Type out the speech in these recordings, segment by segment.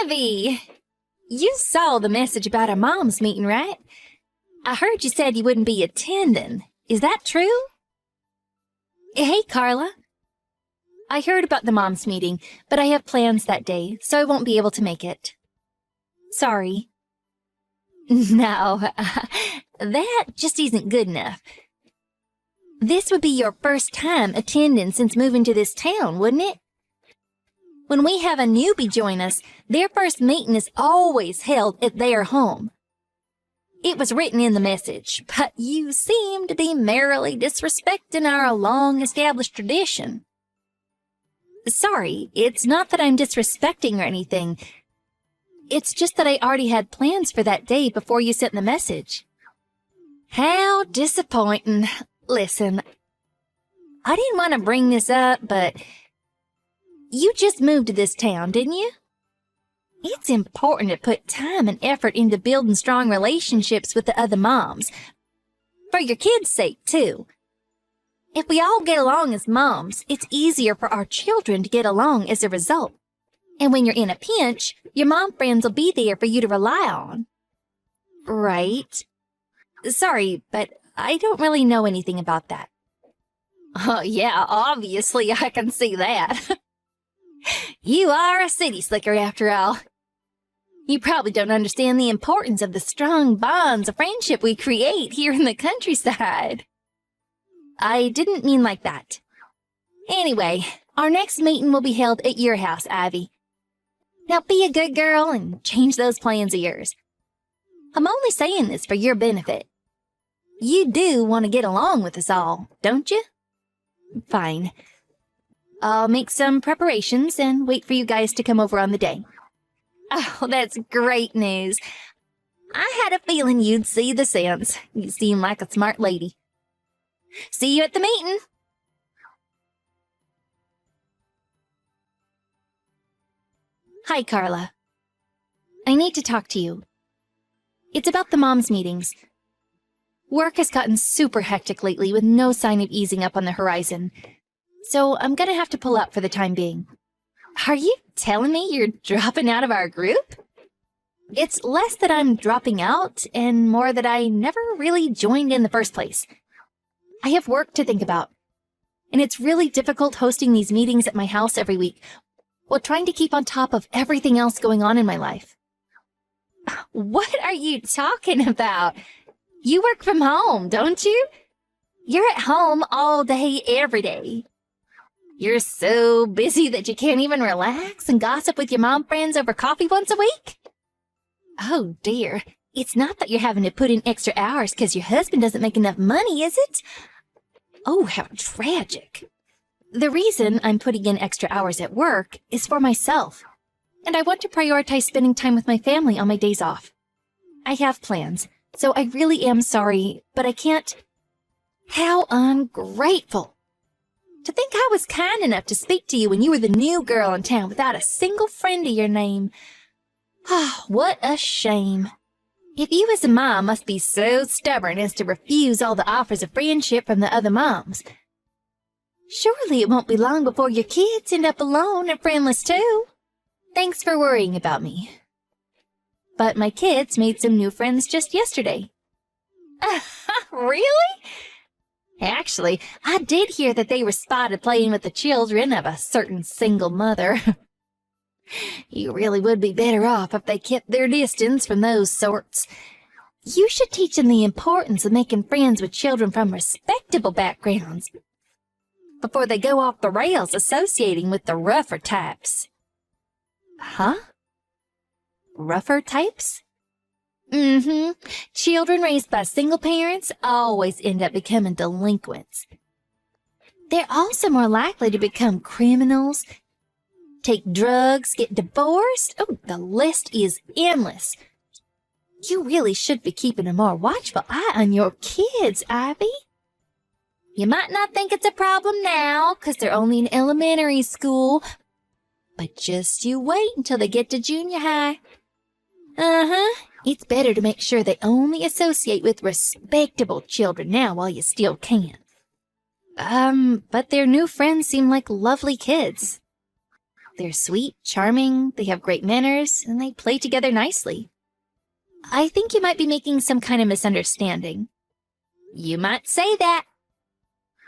Ivy! You saw the message about our mom's meeting, right? I heard you said you wouldn't be attending. Is that true? Hey, Carla. I heard about the mom's meeting, but I have plans that day, so I won't be able to make it. Sorry. No, that just isn't good enough. This would be your first time attending since moving to this town, wouldn't it? When we have a newbie join us, their first meeting is always held at their home. It was written in the message, but you seem to be merrily disrespecting our long-established tradition. Sorry, it's not that I'm disrespecting or anything. It's just that I already had plans for that day before you sent the message. How disappointing. Listen, I didn't want to bring this up, but you just moved to this town, didn't you? It's important to put time and effort into building strong relationships with the other moms. For your kids' sake, too. If we all get along as moms, it's easier for our children to get along as a result. And when you're in a pinch, your mom friends will be there for you to rely on. Right. Sorry, but I don't really know anything about that. Oh, yeah, obviously I can see that. You are a city slicker after all. You probably don't understand the importance of the strong bonds of friendship we create here in the countryside. I didn't mean like that. Anyway, our next meeting will be held at your house, Ivy. Now be a good girl and change those plans of yours. I'm only saying this for your benefit. You do want to get along with us all, don't you? Fine. I'll make some preparations and wait for you guys to come over on the day. Oh, that's great news. I had a feeling you'd see the sense. You seem like a smart lady. See you at the meeting. Hi, Carla. I need to talk to you. It's about the moms' meetings. Work has gotten super hectic lately with no sign of easing up on the horizon, so I'm gonna have to pull out for the time being. Are you telling me you're dropping out of our group? It's less that I'm dropping out and more that I never really joined in the first place. I have work to think about, and it's really difficult hosting these meetings at my house every week while trying to keep on top of everything else going on in my life. What are you talking about? You work from home, don't you? You're at home all day, every day. You're so busy that you can't even relax and gossip with your mom friends over coffee once a week? Oh, dear. It's not that you're having to put in extra hours because your husband doesn't make enough money, is it? Oh, how tragic. The reason I'm putting in extra hours at work is for myself, and I want to prioritize spending time with my family on my days off. I have plans, so I really am sorry, but I can't. How ungrateful. To think I was kind enough to speak to you when you were the new girl in town without a single friend to your name. Ah, what a shame. If you as a mom must be so stubborn as to refuse all the offers of friendship from the other moms, surely it won't be long before your kids end up alone and friendless too. Thanks for worrying about me. But my kids made some new friends just yesterday. Really? Actually, I did hear that they were spotted playing with the children of a certain single mother. You really would be better off if they kept their distance from those sorts. You should teach them the importance of making friends with children from respectable backgrounds before they go off the rails associating with the rougher types. Huh? Rougher types? Mm-hmm. Children raised by single parents always end up becoming delinquents. They're also more likely to become criminals, take drugs, get divorced. Oh, the list is endless. You really should be keeping a more watchful eye on your kids, Ivy. You might not think it's a problem now, 'cause they're only in elementary school, but just you wait until they get to junior high. Uh-huh. It's better to make sure they only associate with respectable children now while you still can. But their new friends seem like lovely kids. They're sweet, charming, they have great manners, and they play together nicely. I think you might be making some kind of misunderstanding. You might say that.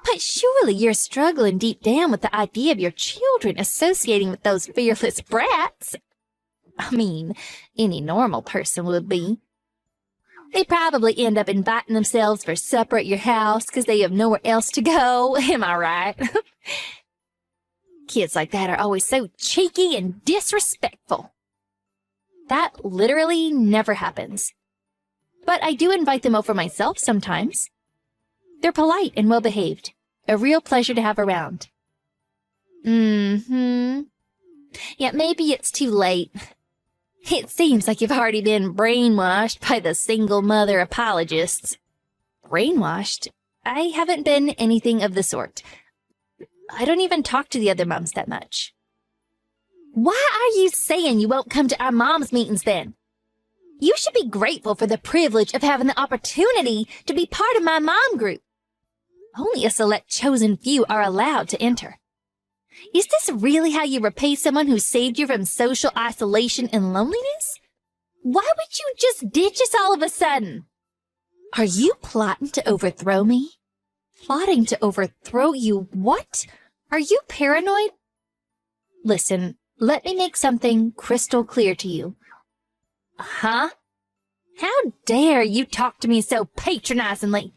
But surely you're struggling deep down with the idea of your children associating with those fearless brats. I mean, any normal person would be. They probably end up inviting themselves for supper at your house because they have nowhere else to go. Am I right? Kids like that are always so cheeky and disrespectful. That literally never happens. But I do invite them over myself sometimes. They're polite and well-behaved. A real pleasure to have around. Yeah, maybe it's too late. It seems like you've already been brainwashed by the single mother apologists. Brainwashed? I haven't been anything of the sort. I don't even talk to the other moms that much. Why are you saying you won't come to our moms' meetings then? You should be grateful for the privilege of having the opportunity to be part of my mom group. Only a select chosen few are allowed to enter. Is this really how you repay someone who saved you from social isolation and loneliness? Why would you just ditch us all of a sudden? Are you plotting to overthrow me? Plotting to overthrow you? What? Are you paranoid? Listen, let me make something crystal clear to you. Huh? How dare you talk to me so patronizingly?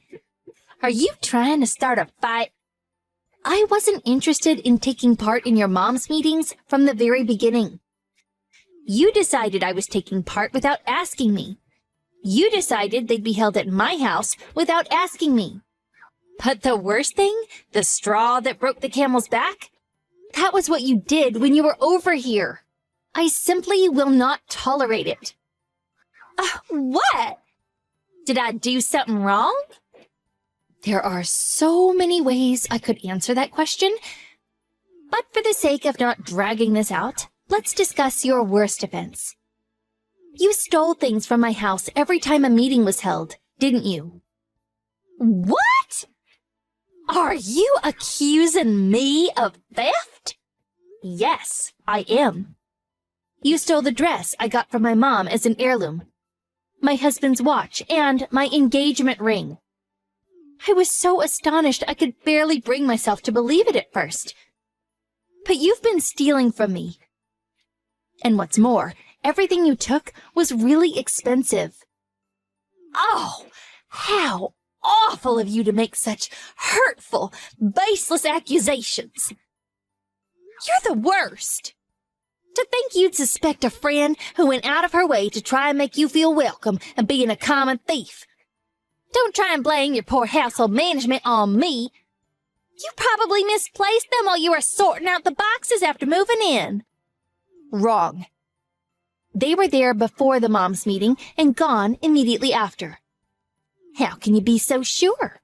Are you trying to start a fight? I wasn't interested in taking part in your mom's meetings from the very beginning. You decided I was taking part without asking me. You decided they'd be held at my house without asking me. But the worst thing, the straw that broke the camel's back, that was what you did when you were over here. I simply will not tolerate it. What? Did I do something wrong? There are so many ways I could answer that question, but for the sake of not dragging this out, let's discuss your worst offense. You stole things from my house every time a meeting was held, didn't you? What? Are you accusing me of theft? Yes, I am. You stole the dress I got from my mom as an heirloom, my husband's watch, and my engagement ring. I was so astonished I could barely bring myself to believe it at first. But you've been stealing from me. And what's more, everything you took was really expensive. Oh, how awful of you to make such hurtful, baseless accusations. You're the worst. To think you'd suspect a friend who went out of her way to try and make you feel welcome and being a common thief. Don't try and blame your poor household management on me. You probably misplaced them while you were sorting out the boxes after moving in. Wrong. They were there before the moms' meeting and gone immediately after. How can you be so sure?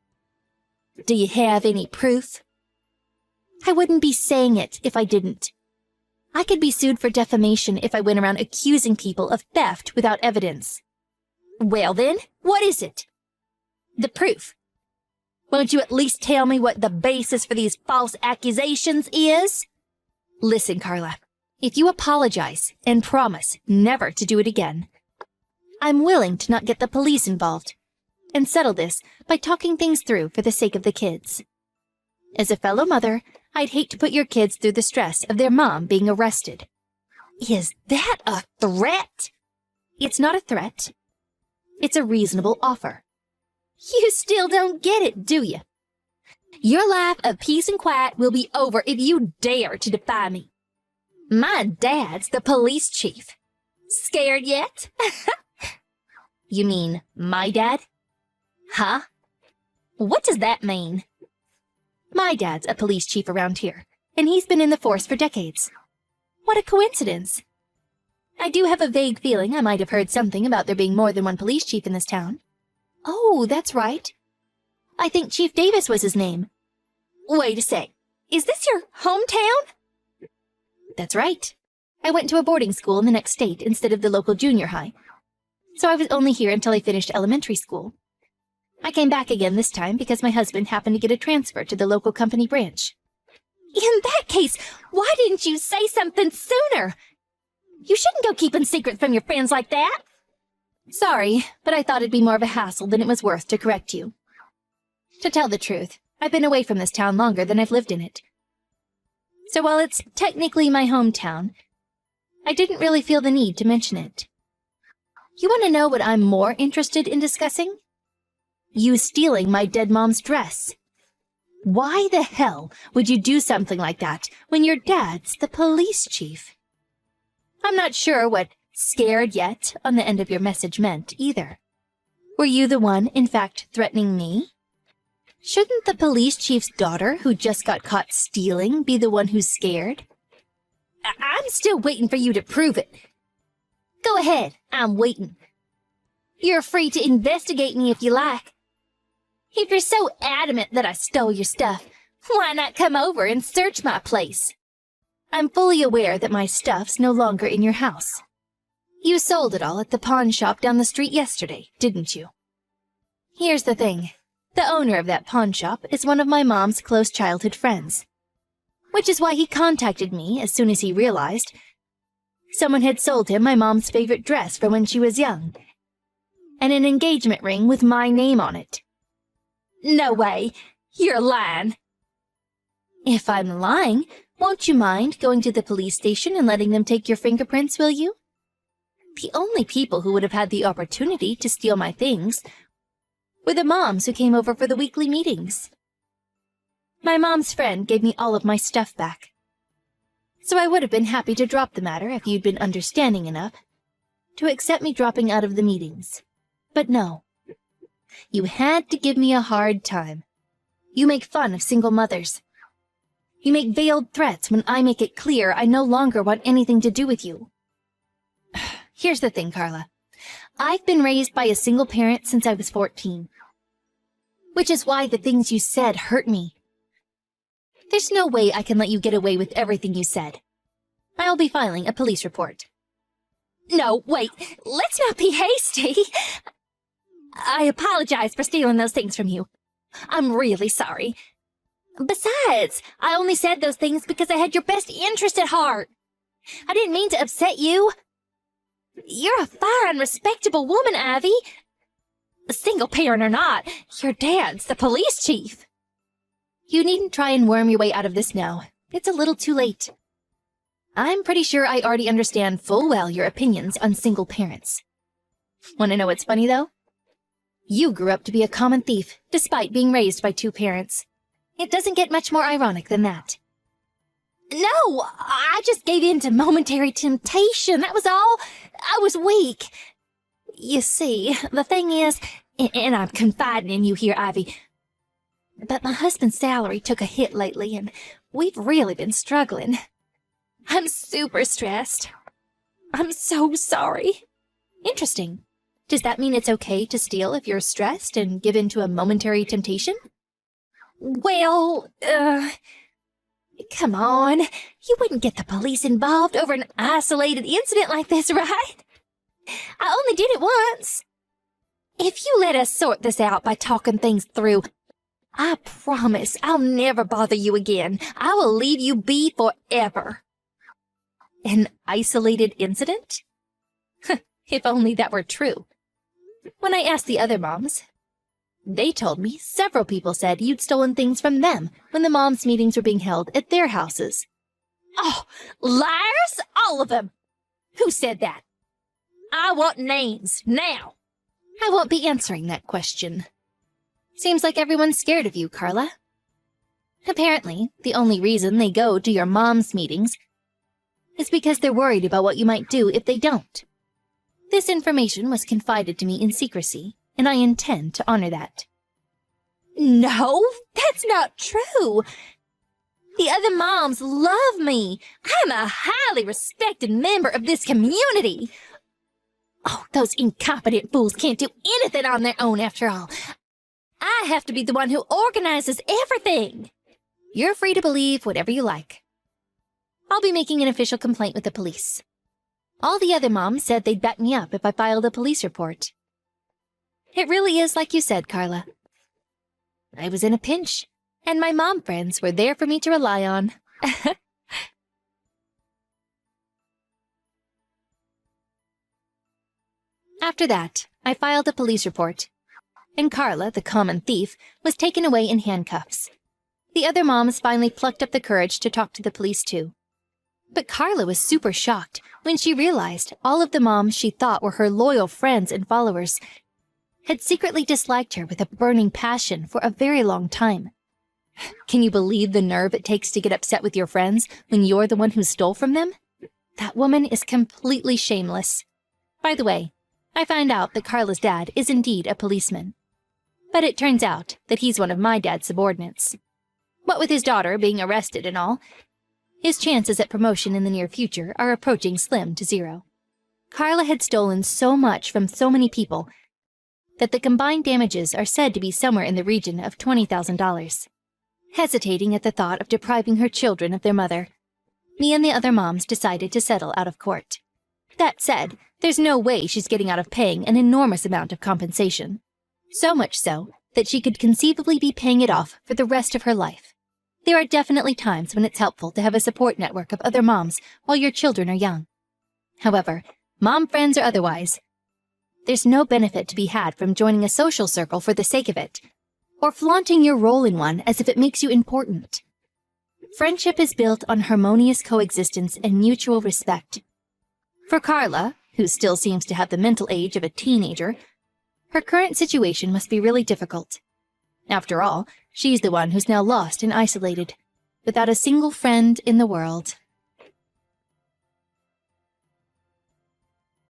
Do you have any proof? I wouldn't be saying it if I didn't. I could be sued for defamation if I went around accusing people of theft without evidence. Well then, what is it? The proof. Won't you at least tell me what the basis for these false accusations is? Listen, Carla, if you apologize and promise never to do it again, I'm willing to not get the police involved and settle this by talking things through for the sake of the kids. As a fellow mother, I'd hate to put your kids through the stress of their mom being arrested. Is that a threat? It's not a threat. It's a reasonable offer. You still don't get it, do you? Your life of peace and quiet will be over if you dare to defy me. My dad's the police chief. Scared yet? You mean my dad? Huh? What does that mean? My dad's a police chief around here, and he's been in the force for decades. What a coincidence. I do have a vague feeling I might have heard something about there being more than one police chief in this town. Oh, that's right. I think Chief Davis was his name. Wait a sec. Is this your hometown? That's right. I went to a boarding school in the next state instead of the local junior high. So I was only here until I finished elementary school. I came back again this time because my husband happened to get a transfer to the local company branch. In that case, why didn't you say something sooner? You shouldn't go keeping secrets from your friends like that. Sorry, but I thought it'd be more of a hassle than it was worth to correct you. To tell the truth, I've been away from this town longer than I've lived in it. So while it's technically my hometown, I didn't really feel the need to mention it. You want to know what I'm more interested in discussing? You stealing my dead mom's dress. Why the hell would you do something like that when your dad's the police chief? I'm not sure what scared yet on the end of your message meant either. Were you the one, in fact, threatening me? Shouldn't the police chief's daughter, who just got caught stealing, be the one who's scared? I'm still waiting for you to prove it. Go ahead, I'm waiting. You're free to investigate me if you like. If you're so adamant that I stole your stuff, why not come over and search my place? I'm fully aware that my stuff's no longer in your house. You sold it all at the pawn shop down the street yesterday, didn't you? Here's the thing. The owner of that pawn shop is one of my mom's close childhood friends, which is why he contacted me as soon as he realized someone had sold him my mom's favorite dress from when she was young, and an engagement ring with my name on it. No way! You're lying! If I'm lying, won't you mind going to the police station and letting them take your fingerprints, will you? The only people who would have had the opportunity to steal my things were the moms who came over for the weekly meetings. My mom's friend gave me all of my stuff back, so I would have been happy to drop the matter if you'd been understanding enough to accept me dropping out of the meetings. But no. You had to give me a hard time. You make fun of single mothers. You make veiled threats when I make it clear I no longer want anything to do with you. Here's the thing, Carla. I've been raised by a single parent since I was 14. Which is why the things you said hurt me. There's no way I can let you get away with everything you said. I'll be filing a police report. No, wait, let's not be hasty. I apologize for stealing those things from you. I'm really sorry. Besides, I only said those things because I had your best interest at heart. I didn't mean to upset you. You're a fine, respectable woman, Ivy. Single parent or not, your dad's the police chief. You needn't try and worm your way out of this now. It's a little too late. I'm pretty sure I already understand full well your opinions on single parents. Want to know what's funny, though? You grew up to be a common thief, despite being raised by two parents. It doesn't get much more ironic than that. No, I just gave in to momentary temptation, that was all. I was weak. You see, the thing is, and I'm confiding in you here, Ivy, but my husband's salary took a hit lately, and we've really been struggling. I'm super stressed. I'm so sorry. Interesting. Does that mean it's okay to steal if you're stressed and give in to a momentary temptation? Well, come on. You wouldn't get the police involved over an isolated incident like this, right? I only did it once. If you let us sort this out by talking things through, I promise I'll never bother you again. I will leave you be forever. An isolated incident? If only that were true. When I asked the other moms, they told me several people said you'd stolen things from them when the moms' meetings were being held at their houses. Oh, liars, all of them! Who said that? I want names, now! I won't be answering that question. Seems like everyone's scared of you, Carla. Apparently, the only reason they go to your mom's meetings is because they're worried about what you might do if they don't. This information was confided to me in secrecy, and I intend to honor that. No, that's not true. The other moms love me. I'm a highly respected member of this community. Oh, those incompetent fools can't do anything on their own after all. I have to be the one who organizes everything. You're free to believe whatever you like. I'll be making an official complaint with the police. All the other moms said they'd back me up if I filed a police report. It really is like you said, Carla. I was in a pinch, and my mom friends were there for me to rely on After that, I filed a police report, and Carla, the common thief, was taken away in handcuffs. The other moms finally plucked up the courage to talk to the police too. But Carla was super shocked when she realized all of the moms she thought were her loyal friends and followers had secretly disliked her with a burning passion for a very long time. Can you believe the nerve it takes to get upset with your friends when you're the one who stole from them? That woman is completely shameless. By the way, I find out that Carla's dad is indeed a policeman. But it turns out that he's one of my dad's subordinates. What with his daughter being arrested and all, his chances at promotion in the near future are approaching slim to zero. Carla had stolen so much from so many people that the combined damages are said to be somewhere in the region of $20,000. Hesitating at the thought of depriving her children of their mother, me and the other moms decided to settle out of court. That said, there's no way she's getting out of paying an enormous amount of compensation. So much so that she could conceivably be paying it off for the rest of her life. There are definitely times when it's helpful to have a support network of other moms while your children are young. However, mom friends or otherwise, there's no benefit to be had from joining a social circle for the sake of it, or flaunting your role in one as if it makes you important. Friendship is built on harmonious coexistence and mutual respect. For Carla, who still seems to have the mental age of a teenager, her current situation must be really difficult. After all, she's the one who's now lost and isolated, without a single friend in the world.